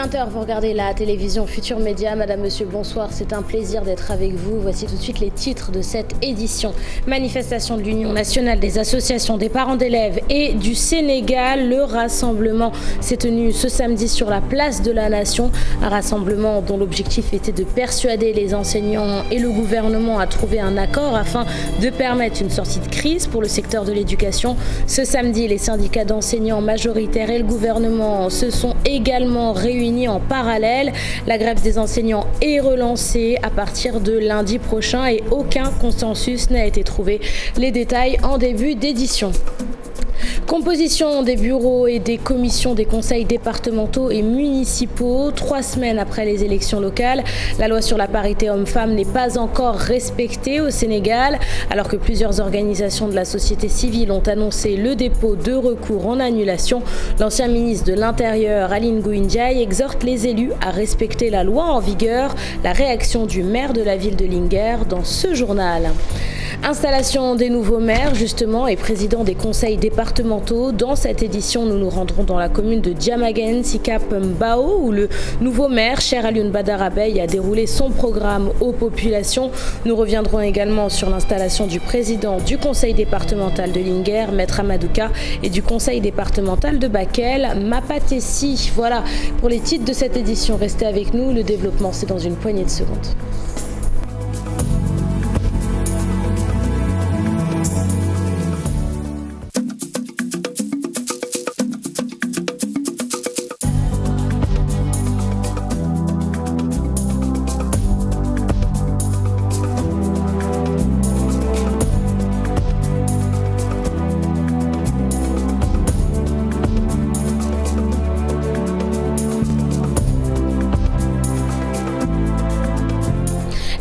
20h, vous regardez la télévision Futur Média. Madame, monsieur, bonsoir. C'est un plaisir d'être avec vous. Voici tout de suite les titres de cette édition. Manifestation de l'Union nationale des associations des parents d'élèves et du Sénégal. Le rassemblement s'est tenu ce samedi sur la place de la Nation. Un rassemblement dont l'objectif était de persuader les enseignants et le gouvernement à trouver un accord afin de permettre une sortie de crise pour le secteur de l'éducation. Ce samedi, les syndicats d'enseignants majoritaires et le gouvernement se sont également réunis en parallèle. La grève des enseignants est relancée à partir de lundi prochain et aucun consensus n'a été trouvé. Les détails en début d'édition. Composition des bureaux et des commissions des conseils départementaux et municipaux. 3 semaines après les élections locales, la loi sur la parité homme-femme n'est pas encore respectée au Sénégal, alors que plusieurs organisations de la société civile ont annoncé le dépôt de recours en annulation. L'ancien ministre de l'Intérieur, Aly Ngouille Ndiaye, exhorte les élus à respecter la loi en vigueur. La réaction du maire de la ville de Linguère dans ce journal. Installation des nouveaux maires, justement, et présidents des conseils départementaux. Dans cette édition, nous nous rendrons dans la commune de Diamaguène, Sicap Mbao, où le nouveau maire, Cheikh Alioune Badara Beye, a déroulé son programme aux populations. Nous reviendrons également sur l'installation du président du conseil départemental de Linguère, Maître Amadouka, et du conseil départemental de Bakel, Mapatessi. Voilà pour les titres de cette édition. Restez avec nous, le développement, c'est dans une poignée de secondes.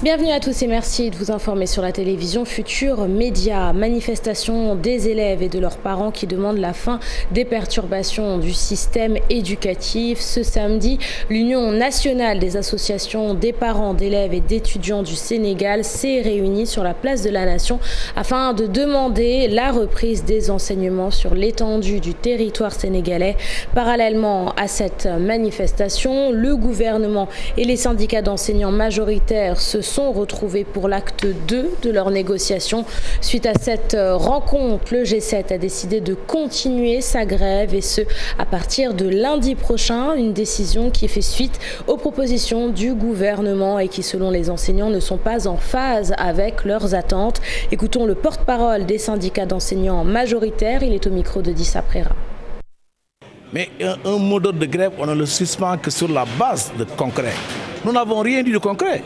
Bienvenue à tous et merci de vous informer sur la télévision Futur Média. Manifestation des élèves et de leurs parents qui demandent la fin des perturbations du système éducatif. Ce samedi, l'Union nationale des associations des parents d'élèves et d'étudiants du Sénégal s'est réunie sur la place de la Nation afin de demander la reprise des enseignements sur l'étendue du territoire sénégalais. Parallèlement à cette manifestation, le gouvernement et les syndicats d'enseignants majoritaires se sont retrouvés pour l'acte 2 de leurs négociations. Suite à cette rencontre, le G7 a décidé de continuer sa grève et ce, à partir de lundi prochain, une décision qui fait suite aux propositions du gouvernement et qui, selon les enseignants, ne sont pas en phase avec leurs attentes. Écoutons le porte-parole des syndicats d'enseignants majoritaires, il est au micro de Dissa Prera. Mais un mot d'ordre de grève, on ne le suspend que sur la base de concret. Nous n'avons rien dit de concret.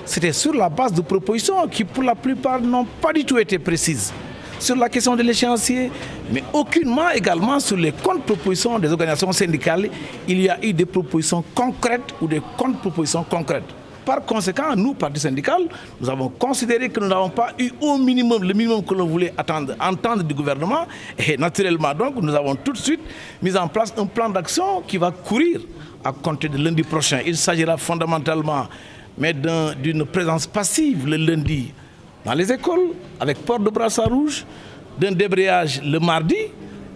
C'était sur la base de propositions qui, pour la plupart, n'ont pas du tout été précises. Sur la question de l'échéancier, mais aucunement également sur les contre-propositions des organisations syndicales, il y a eu des propositions concrètes ou des contre-propositions concrètes. Par conséquent, nous, parti syndical, nous avons considéré que nous n'avons pas eu au minimum, le minimum que l'on voulait entendre du gouvernement. Et naturellement, donc, nous avons tout de suite mis en place un plan d'action qui va courir à compter de lundi prochain. Il s'agira fondamentalement mais d'une présence passive le lundi dans les écoles, avec port de brassard rouge, d'un débrayage le mardi,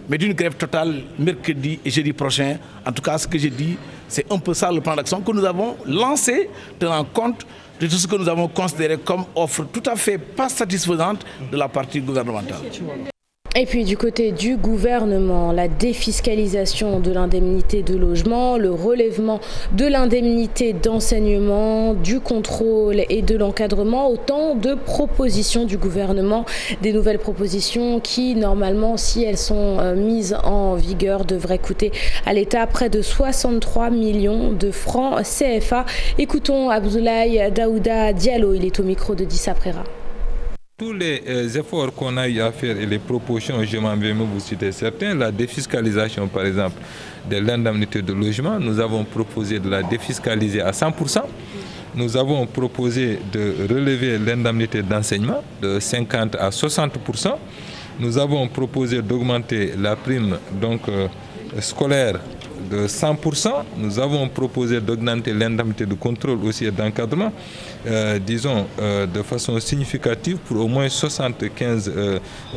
mais d'une grève totale mercredi et jeudi prochain. En tout cas, ce que j'ai dit, c'est un peu ça le plan d'action que nous avons lancé, tenant compte de tout ce que nous avons considéré comme offre tout à fait pas satisfaisante de la partie gouvernementale. Et puis du côté du gouvernement, la défiscalisation de l'indemnité de logement, le relèvement de l'indemnité d'enseignement, du contrôle et de l'encadrement, autant de propositions du gouvernement, des nouvelles propositions qui, normalement, si elles sont mises en vigueur, devraient coûter à l'État près de 63 millions de francs CFA. Écoutons Abdoulaye Daouda Diallo, il est au micro de Dissa Prera. Tous les efforts qu'on a eu à faire et les propositions, je m'en vais vous citer certains, la défiscalisation par exemple de l'indemnité de logement, nous avons proposé de la défiscaliser à 100%. Nous avons proposé de relever l'indemnité d'enseignement de 50 à 60%. Nous avons proposé d'augmenter la prime scolaire de 100%. Nous avons proposé d'augmenter l'indemnité de contrôle aussi et d'encadrement, de façon significative pour au moins 75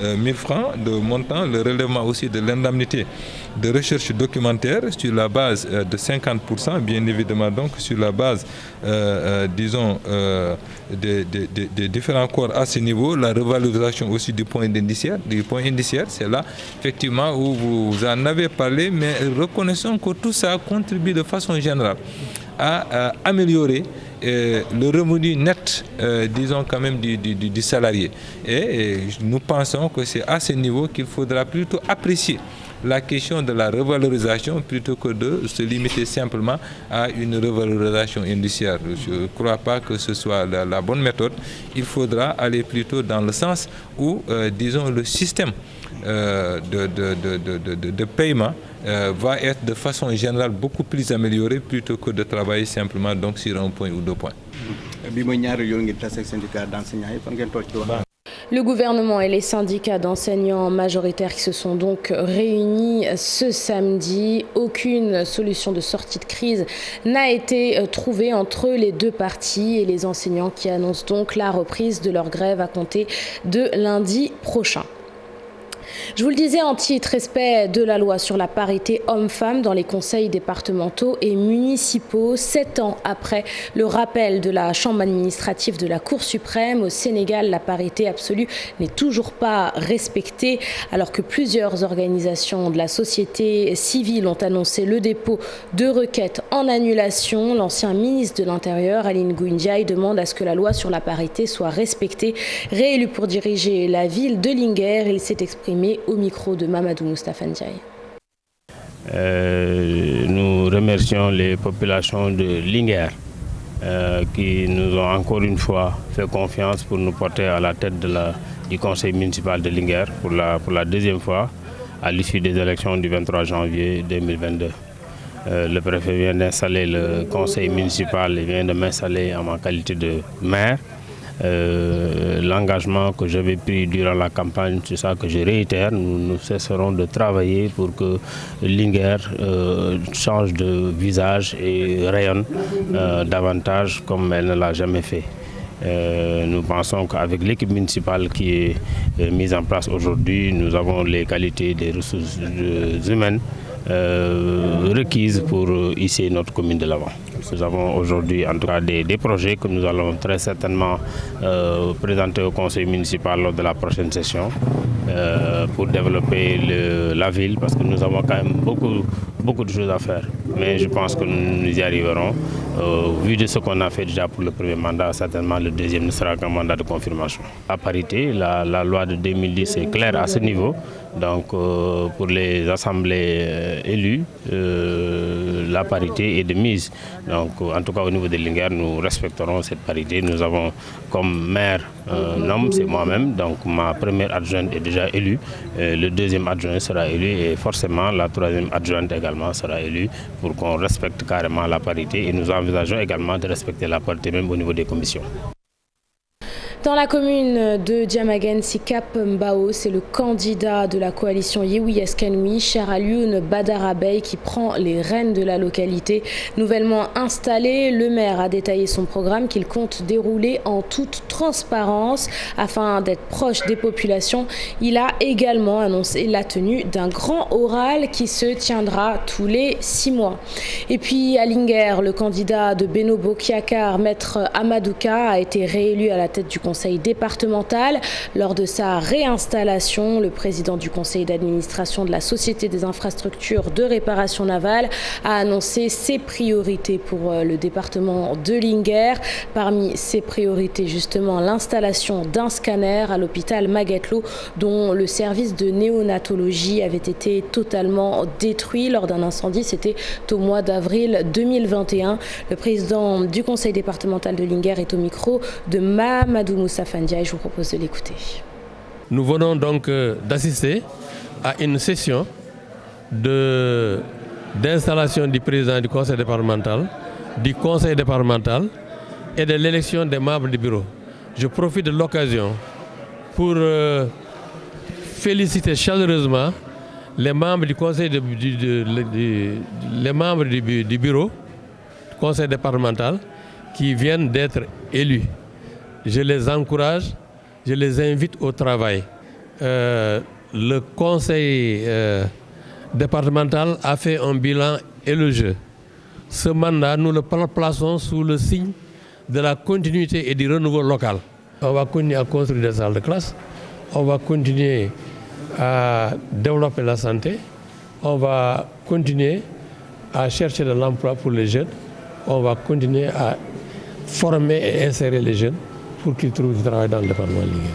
000 francs de montant. Le relèvement aussi de l'indemnité de recherche documentaire sur la base de 50%, bien évidemment donc sur la base, des différents corps à ce niveau. La revalorisation aussi du point indiciaire. C'est là effectivement où vous en avez parlé, mais reconnaissons que tout ça contribue de façon générale à améliorer le revenu net, quand même, du salarié. Et nous pensons que c'est à ce niveau qu'il faudra plutôt apprécier la question de la revalorisation plutôt que de se limiter simplement à une revalorisation indiciaire. Je ne crois pas que ce soit la bonne méthode. Il faudra aller plutôt dans le sens où, le système de paiement va être de façon générale beaucoup plus amélioré plutôt que de travailler simplement donc sur un point ou deux points. Le gouvernement et les syndicats d'enseignants majoritaires qui se sont donc réunis ce samedi. Aucune solution de sortie de crise n'a été trouvée entre les deux parties et les enseignants qui annoncent donc la reprise de leur grève à compter de lundi prochain. Je vous le disais en titre, respect de la loi sur la parité homme-femme dans les conseils départementaux et municipaux. 7 ans après le rappel de la Chambre administrative de la Cour suprême, au Sénégal, la parité absolue n'est toujours pas respectée, alors que plusieurs organisations de la société civile ont annoncé le dépôt de requêtes en annulation. L'ancien ministre de l'Intérieur, Aline Ngouille Ndiaye, demande à ce que la loi sur la parité soit respectée. Réélu pour diriger la ville de Linguère, il s'est exprimé au micro de Mamadou Moustapha Ndiaye. Nous remercions les populations de Linguère qui nous ont encore une fois fait confiance pour nous porter à la tête du conseil municipal de Linguère pour la deuxième fois à l'issue des élections du 23 janvier 2022. Le préfet vient d'installer le conseil municipal et vient de m'installer en ma qualité de maire. L'engagement que j'avais pris durant la campagne, c'est ça que je réitère. Nous cesserons de travailler pour que Linguère change de visage et rayonne davantage comme elle ne l'a jamais fait. Nous pensons qu'avec l'équipe municipale qui est mise en place aujourd'hui, nous avons les qualités des ressources humaines requises pour hisser notre commune de l'avant. Nous avons aujourd'hui en tout cas des projets que nous allons très certainement présenter au conseil municipal lors de la prochaine session pour développer la ville, parce que nous avons quand même beaucoup de choses à faire. Mais je pense que nous y arriverons. Vu de ce qu'on a fait déjà pour le premier mandat, certainement le deuxième ne sera qu'un mandat de confirmation. La parité, la loi de 2010 est claire à ce niveau. Donc pour les assemblées élues, la parité est de mise. Donc en tout cas au niveau de Linguère, nous respecterons cette parité. Nous avons comme maire un homme, c'est moi-même. Donc ma première adjointe est déjà élue. Le deuxième adjoint sera élu et forcément la troisième adjointe également sera élue pour qu'on respecte carrément la parité. Et nous envisageons également de respecter la parité même au niveau des commissions. Dans la commune de Diamaguène, Sikap Mbao, c'est le candidat de la coalition Yewi Eskenwi, Charalioun Badarabey, qui prend les rênes de la localité. Nouvellement installé, le maire a détaillé son programme qu'il compte dérouler en toute transparence afin d'être proche des populations. Il a également annoncé la tenue d'un grand oral qui se tiendra tous les 6 mois. Et puis à Linguère, le candidat de Beno Bokiakar, Maître Amadouka, a été réélu à la tête du conseil départemental. Lors de sa réinstallation, le président du conseil d'administration de la Société des infrastructures de réparation navale a annoncé ses priorités pour le département de Linguère. Parmi ses priorités, justement, l'installation d'un scanner à l'hôpital Maguetlo, dont le service de néonatologie avait été totalement détruit lors d'un incendie. C'était au mois d'avril 2021. Le président du conseil départemental de Linguère est au micro de Mamadou Moustapha Ndiaye. Je vous propose de l'écouter. Nous venons donc d'assister à une session d'installation du président du conseil départemental et de l'élection des membres du bureau. Je profite de l'occasion pour féliciter chaleureusement les membres du conseil les membres du bureau, du conseil départemental, qui viennent d'être élus. Je les encourage, je les invite au travail. Le conseil départemental a fait un bilan élogieux. Ce mandat, nous le plaçons sous le signe de la continuité et du renouveau local. On va continuer à construire des salles de classe, on va continuer à développer la santé, on va continuer à chercher de l'emploi pour les jeunes, on va continuer à former et insérer les jeunes pour qu'ils trouvent du travail dans le département de Linguère.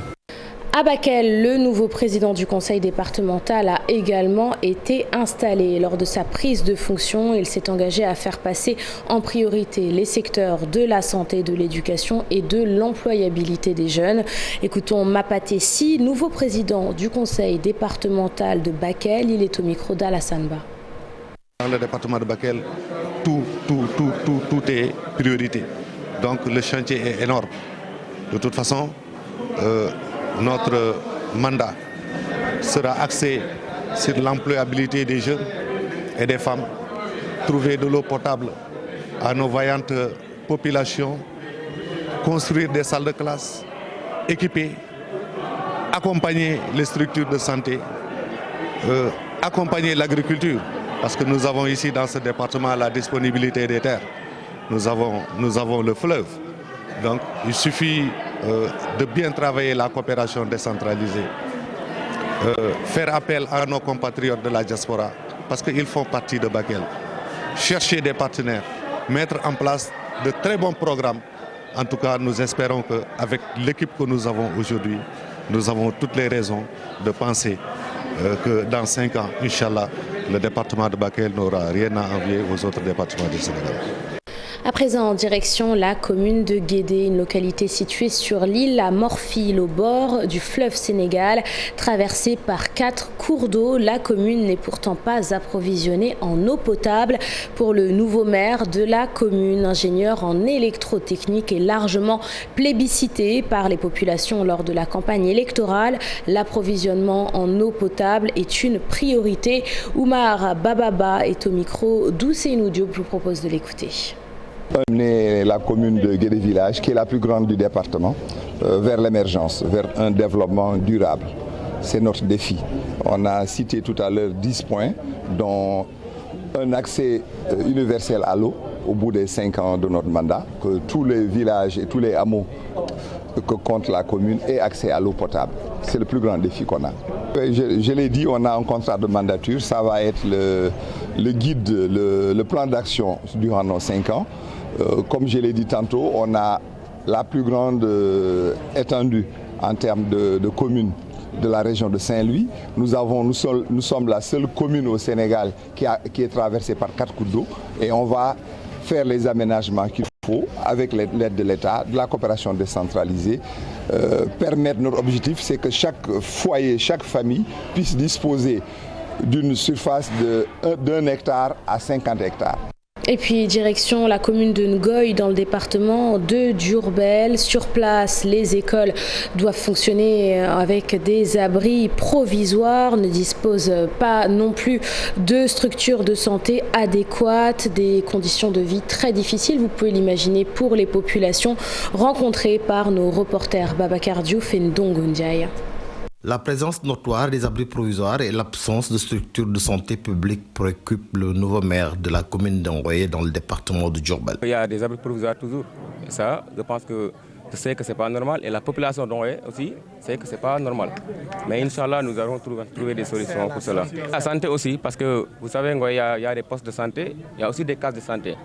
À Bakel, le nouveau président du conseil départemental a également été installé. Lors de sa prise de fonction, il s'est engagé à faire passer en priorité les secteurs de la santé, de l'éducation et de l'employabilité des jeunes. Écoutons Mapaté Sy, nouveau président du conseil départemental de Bakel. Il est au micro d'Alassane Ba. Dans le département de Bakel, tout est priorité. Donc le chantier est énorme. De toute façon, notre mandat sera axé sur l'employabilité des jeunes et des femmes, trouver de l'eau potable à nos vaillantes populations, construire des salles de classe, équiper, accompagner les structures de santé, accompagner l'agriculture, parce que nous avons ici dans ce département la disponibilité des terres. Nous avons le fleuve. Donc il suffit de bien travailler la coopération décentralisée, faire appel à nos compatriotes de la diaspora, parce qu'ils font partie de Bakel, chercher des partenaires, mettre en place de très bons programmes. En tout cas, nous espérons qu'avec l'équipe que nous avons aujourd'hui, nous avons toutes les raisons de penser que dans 5 ans, Inch'Allah, le département de Bakel n'aura rien à envier aux autres départements du Sénégal. À présent, en direction la commune de Guédé, une localité située sur l'île à Morphil, au bord du fleuve Sénégal, traversée par 4 cours d'eau. La commune n'est pourtant pas approvisionnée en eau potable. Pour le nouveau maire de la commune, ingénieur en électrotechnique et largement plébiscité par les populations lors de la campagne électorale, l'approvisionnement en eau potable est une priorité. Oumar Bababa est au micro d'Ousseynou Diop. Je vous propose de l'écouter. On est la commune de Guédé Village, qui est la plus grande du département, vers l'émergence, vers un développement durable. C'est notre défi. On a cité tout à l'heure 10 points, dont un accès universel à l'eau au bout des 5 ans de notre mandat, que tous les villages et tous les hameaux que compte la commune aient accès à l'eau potable. C'est le plus grand défi qu'on a. Je l'ai dit, on a un contrat de mandature, ça va être le guide, le plan d'action durant nos 5 ans. Comme je l'ai dit tantôt, on a la plus grande étendue en termes de communes de la région de Saint-Louis. Nous sommes la seule commune au Sénégal qui est traversée par 4 cours d'eau, et on va faire les aménagements qu'il faut avec l'aide de l'État, de la coopération décentralisée. Permettre, notre objectif, c'est que chaque foyer, chaque famille puisse disposer d'une surface d'1 hectare à 50 hectares. Et puis direction la commune de Ngoy dans le département de Diourbel. Sur place, les écoles doivent fonctionner avec des abris provisoires, ne disposent pas non plus de structures de santé adéquates, des conditions de vie très difficiles, vous pouvez l'imaginer, pour les populations rencontrées par nos reporters Babacar Diouf et Ndongo Ndiaye. La présence notoire des abris provisoires et l'absence de structures de santé publique préoccupent le nouveau maire de la commune d'Engoye dans le département de Diourbel. Il y a des abris provisoires toujours. Et ça, je pense que je sais que ce n'est pas normal. Et la population d'Engoye aussi sait que ce n'est pas normal. Mais Inch'Allah, nous allons trouver des solutions pour cela. La santé aussi, parce que vous savez, Engoye, il y a des postes de santé, il y a aussi des cases de santé.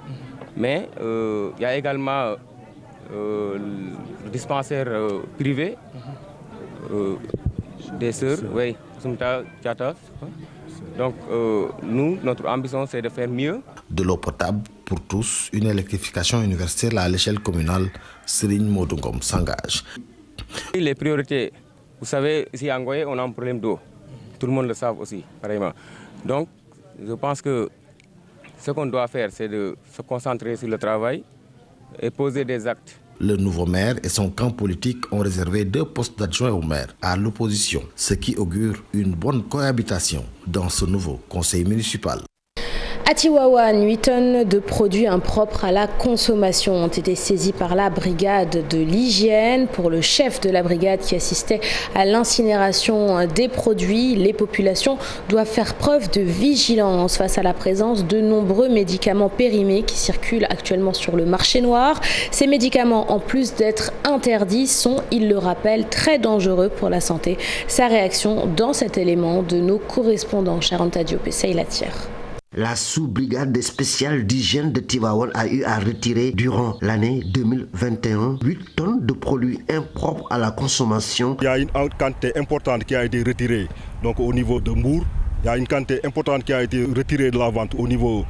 Mais il y a également le dispensaire privé. Des sœurs, oui, donc nous, notre ambition, c'est de faire mieux. De l'eau potable pour tous, une électrification universelle à l'échelle communale, Serigne Modungom s'engage. Les priorités, vous savez, ici à Ngoye, on a un problème d'eau. Tout le monde le sait aussi, pareillement. Donc, je pense que ce qu'on doit faire, c'est de se concentrer sur le travail et poser des actes Le nouveau maire et son camp politique ont réservé 2 postes d'adjoint au maire à l'opposition, ce qui augure une bonne cohabitation dans ce nouveau conseil municipal. À Tivaouane, 8 tonnes de produits impropres à la consommation ont été saisies par la brigade de l'hygiène. Pour le chef de la brigade qui assistait à l'incinération des produits, les populations doivent faire preuve de vigilance face à la présence de nombreux médicaments périmés qui circulent actuellement sur le marché noir. Ces médicaments, en plus d'être interdits, sont, il le rappelle, très dangereux pour la santé. Sa réaction dans cet élément de nos correspondants, Charanta Diop et Seyla Thier. La sous-brigade spéciale d'hygiène de Tivaouane a eu à retirer durant l'année 2021 8 tonnes de produits impropres à la consommation. Il y a une quantité importante qui a été retirée donc, au niveau de Mbour. Il y a une quantité importante qui a été retirée de la vente au niveau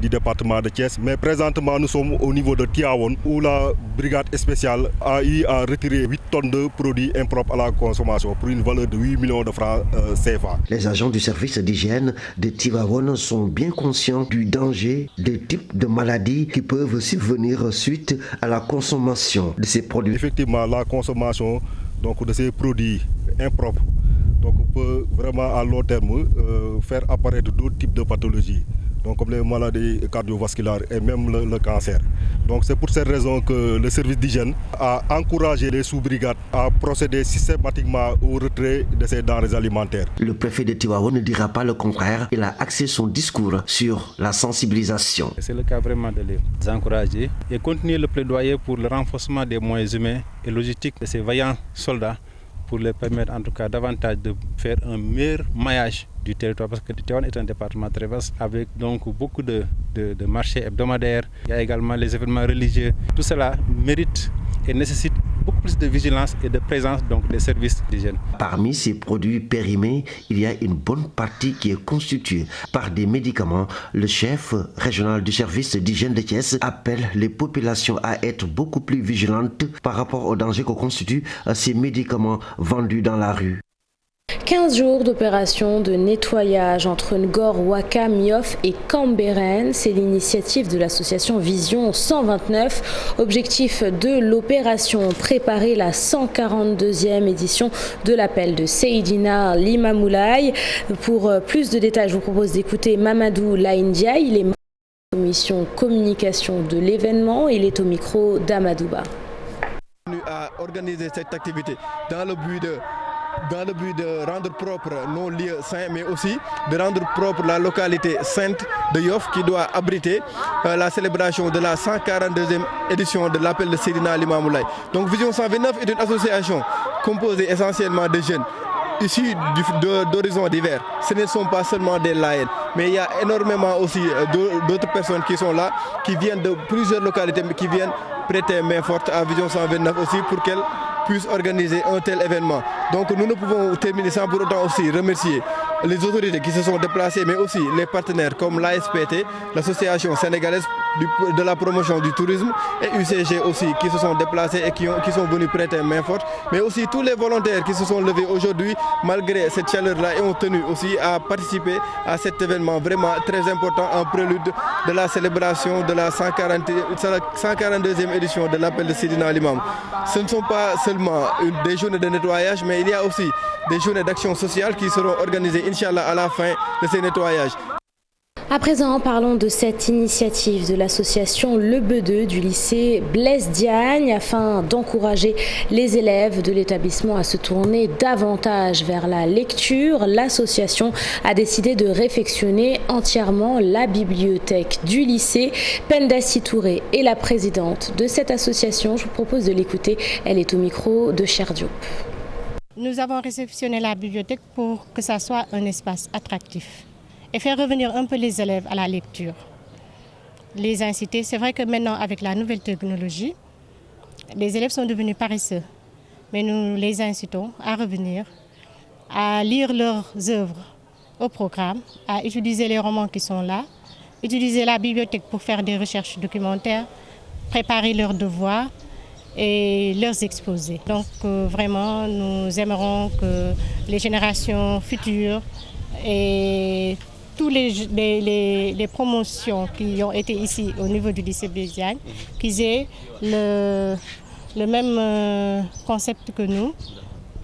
du département de Thiès. Mais présentement, nous sommes au niveau de Tivaouane où la brigade spéciale a eu à retirer 8 tonnes de produits impropres à la consommation pour une valeur de 8 millions de francs CFA. Les agents du service d'hygiène de Tivaouane sont bien conscients du danger des types de maladies qui peuvent subvenir suite à la consommation de ces produits. Effectivement, la consommation donc, de ces produits impropres donc on peut vraiment à long terme faire apparaître d'autres types de pathologies, donc comme les maladies cardiovasculaires et même le cancer. Donc c'est pour cette raison que le service d'hygiène a encouragé les sous-brigades à procéder systématiquement au retrait de ces denrées alimentaires. Le préfet de Tivaouane ne dira pas le contraire. Il a axé son discours sur la sensibilisation. C'est le cas vraiment de les encourager et continuer le plaidoyer pour le renforcement des moyens humains et logistiques de ces vaillants soldats, pour les permettre en tout cas davantage de faire un meilleur maillage du territoire, parce que Tivaouane est un département très vaste avec donc beaucoup de marchés hebdomadaires. Il y a également les événements religieux. Tout cela mérite et nécessite beaucoup plus de vigilance et de présence donc des services d'hygiène. Parmi ces produits périmés, il y a une bonne partie qui est constituée par des médicaments. Le chef régional du service d'hygiène de Thiès appelle les populations à être beaucoup plus vigilantes par rapport aux dangers que constituent ces médicaments vendus dans la rue. 15 jours d'opération de nettoyage entre Ngor, Ouaka, Miof et Cambérène. C'est l'initiative de l'association Vision 129. Objectif de l'opération, préparer la 142e édition de l'appel de Seydina Limamoulaye. Pour plus de détails, je vous propose d'écouter Mamadou Laïndia. Il est membre de la commission communication de l'événement. Il est au micro d'Amadouba. À organiser cette activité dans le but de rendre propre nos lieux saints, mais aussi de rendre propre la localité sainte de Yoff qui doit abriter la célébration de la 142e édition de l'appel de Seydina Limamoulaye. Donc Vision 129 est une association composée essentiellement de jeunes issus d'horizons divers. Ce ne sont pas seulement des laïcs, mais il y a énormément aussi d'autres personnes qui sont là, qui viennent de plusieurs localités, mais qui viennent prêter main forte à Vision 129 aussi pour qu'elle puisse organiser un tel événement. Donc nous ne pouvons terminer sans pour autant aussi remercier les autorités qui se sont déplacées, mais aussi les partenaires comme l'ASPT, l'association sénégalaise de la promotion du tourisme, et UCG aussi qui se sont déplacés et qui sont venus prêter main forte, mais aussi tous les volontaires qui se sont levés aujourd'hui malgré cette chaleur-là et ont tenu aussi à participer à cet événement vraiment très important en prélude de la célébration de la 142e édition de l'appel de Seydina Limam. Ce ne sont pas seulement des journées de nettoyage, mais il y a aussi des journées d'action sociale qui seront organisées, Inch'Allah, à la fin de ces nettoyages. À présent, parlons de cette initiative de l'association Le Bedeux du lycée Blaise Diagne afin d'encourager les élèves de l'établissement à se tourner davantage vers la lecture. L'association a décidé de réfectionner entièrement la bibliothèque du lycée. Pendassi Touré est la présidente de cette association. Je vous propose de l'écouter. Elle est au micro de Cher Diop. Nous avons réceptionné la bibliothèque pour que ça soit un espace attractif et faire revenir un peu les élèves à la lecture. Les inciter, c'est vrai que maintenant avec la nouvelle technologie, les élèves sont devenus paresseux, mais nous les incitons à revenir, à lire leurs œuvres au programme, à utiliser les romans qui sont là, utiliser la bibliothèque pour faire des recherches documentaires, préparer leurs devoirs et leurs exposés. Donc vraiment, nous aimerons que les générations futures et tous les promotions qui ont été ici au niveau du lycée Blaise Diagne, qu'ils aient le même concept que nous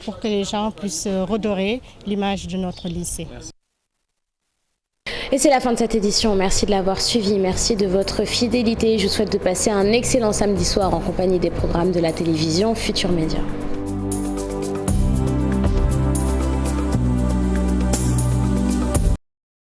pour que les gens puissent redorer l'image de notre lycée. Et c'est la fin de cette édition. Merci de l'avoir suivi. Merci de votre fidélité. Je vous souhaite de passer un excellent samedi soir en compagnie des programmes de la télévision Futur Média.